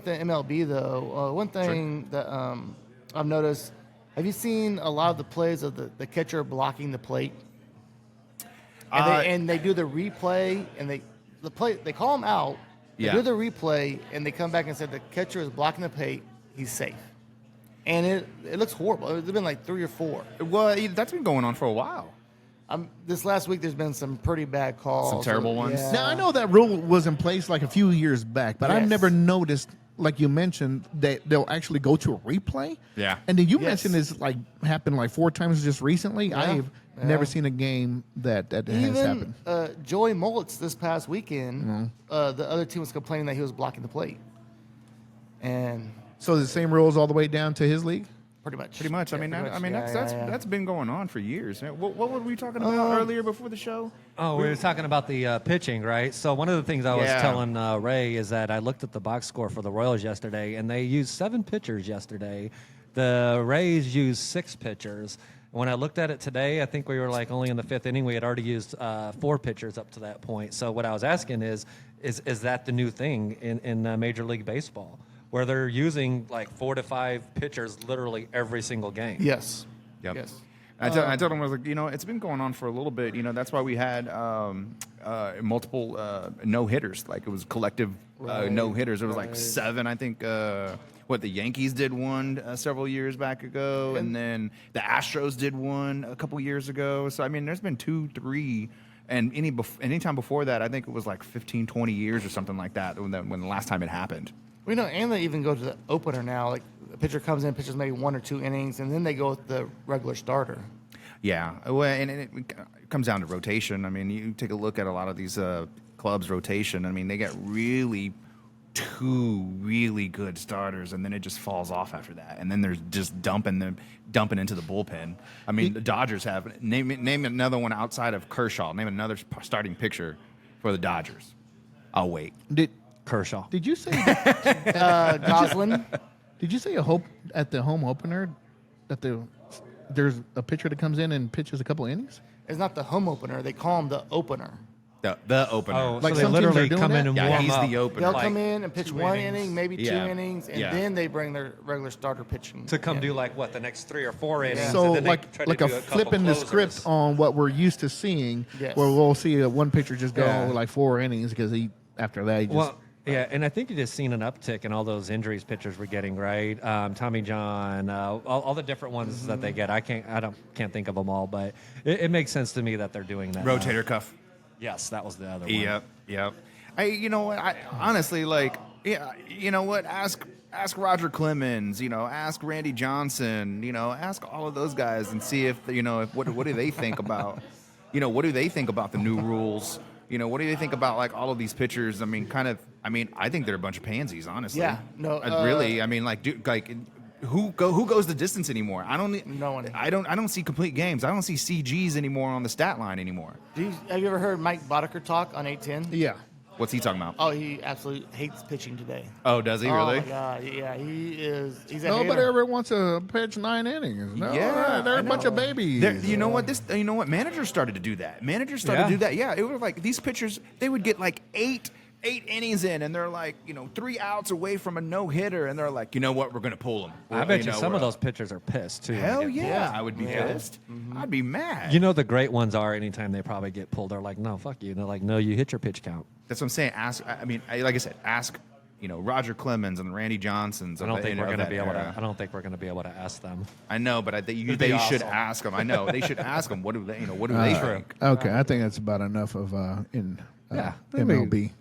with the MLB though, one thing that I've noticed. Have you seen a lot of the plays of the catcher blocking the plate? And they do the replay, and they call him out. They do the replay, and they come back and said the catcher is blocking the plate. He's safe. And it looks horrible. It's been like 3 or 4. Well, that's been going on for a while. This last week, there's been some pretty bad calls. Some terrible ones. Yeah. Now, I know that rule was in place like a few years back, but I've never noticed, like you mentioned, that they'll actually go to a replay. Yeah. And then you mentioned it's like happened like 4 times just recently. Yeah. I've never seen a game that has happened. Joey Mullets this past weekend, the other team was complaining that he was blocking the plate. And so the same rules all the way down to his league? Pretty much. Pretty much. That's been going on for years. What were we talking about earlier before the show? Oh, we were talking about the pitching, right? So one of the things I was telling Ray is that I looked at the box score for the Royals yesterday, and they used 7 pitchers yesterday. The Rays used 6 pitchers. When I looked at it today, I think we were like only in the 5th inning. We had already used 4 pitchers up to that point. So what I was asking is that the new thing in Major League Baseball, where they're using like 4 to 5 pitchers literally every single game? Yes. Yep. Yes. I told him, I was like, it's been going on for a little bit. That's why we had multiple no-hitters. Like, it was collective no-hitters. It was like 7, I think. The Yankees did one several years back ago, and then the Astros did one a couple years ago. So, I mean, there's been 2, 3, and any time before that, I think it was like 15, 20 years or something like that when the last time it happened. We know, and they even go to the opener now. Like, the pitcher comes in, pitches maybe 1 or 2 innings, and then they go with the regular starter. Yeah, well, and it comes down to rotation. I mean, you take a look at a lot of these clubs' rotation. I mean, they get 2 really good starters, and then it just falls off after that. And then there's just dumping into the bullpen. I mean, the Dodgers have name another one outside of Kershaw. Name another starting pitcher for the Dodgers. I'll wait. Kershaw. Did you say Goslin? Did you say at the home opener that there's a pitcher that comes in and pitches a couple innings? It's not the home opener. They call him the opener. The opener. Oh, Like so they some teams literally are doing come in that? and Yeah, warm he's up. the opener. They'll Like come in and pitch 2 1 innings. inning, maybe 2 Yeah. innings, and Yeah. then they bring their regular starter pitching to come do like what the next 3 or 4 innings. So and then they try to like do a couple flipping the closers. script on what we're used to seeing, Yes. where we'll see one pitcher just go Yeah. like 4 innings because after that he just Well, yeah, and I think you just seen an uptick in all those injuries pitchers were getting, right? Tommy John, all the different ones that they get. I can't think of them all, but it makes sense to me that they're doing that. Rotator cuff. Yes, that was the other one. Yep. I honestly, like, ask Roger Clemens, ask Randy Johnson, ask all of those guys and see if what do they think about, what do they think about the new rules? What do they think about like all of these pitchers? I mean, I think they're a bunch of pansies, honestly. Yeah, no, really. I mean, who goes the distance anymore? No one. I don't see complete games. I don't see CGs anymore on the stat line anymore. Have you ever heard Mike Boddicker talk on 810? yeah. What's he talking about? Oh, he absolutely hates pitching today. Oh, does he Oh really? my God, yeah, he's a Nobody hater. ever wants to pitch 9 innings. No, Yeah, they're I a bunch of know. babies. You know what? Managers started to do that. Managers started to do that. Yeah, it was like these pitchers. They would get like eight innings in, and they're like 3 outs away from a no hitter, and they're like, you know what? We're gonna pull them. I bet you some of those pitchers are pissed too. Hell when they get yeah, pulled. I would be pissed. I'd be mad. The great ones are anytime they probably get pulled, they're like, no, fuck you. And they're like, no, you hit your pitch count. That's what I'm saying. Like I said, ask Roger Clemens and Randy Johnsons. I don't think we're going to be able era. to. I don't think we're going to be able to ask them. I know, but they be should awesome. ask them. I know they should ask them. What do they? What do they think? Okay, I think that's about enough of in Yeah. MLB.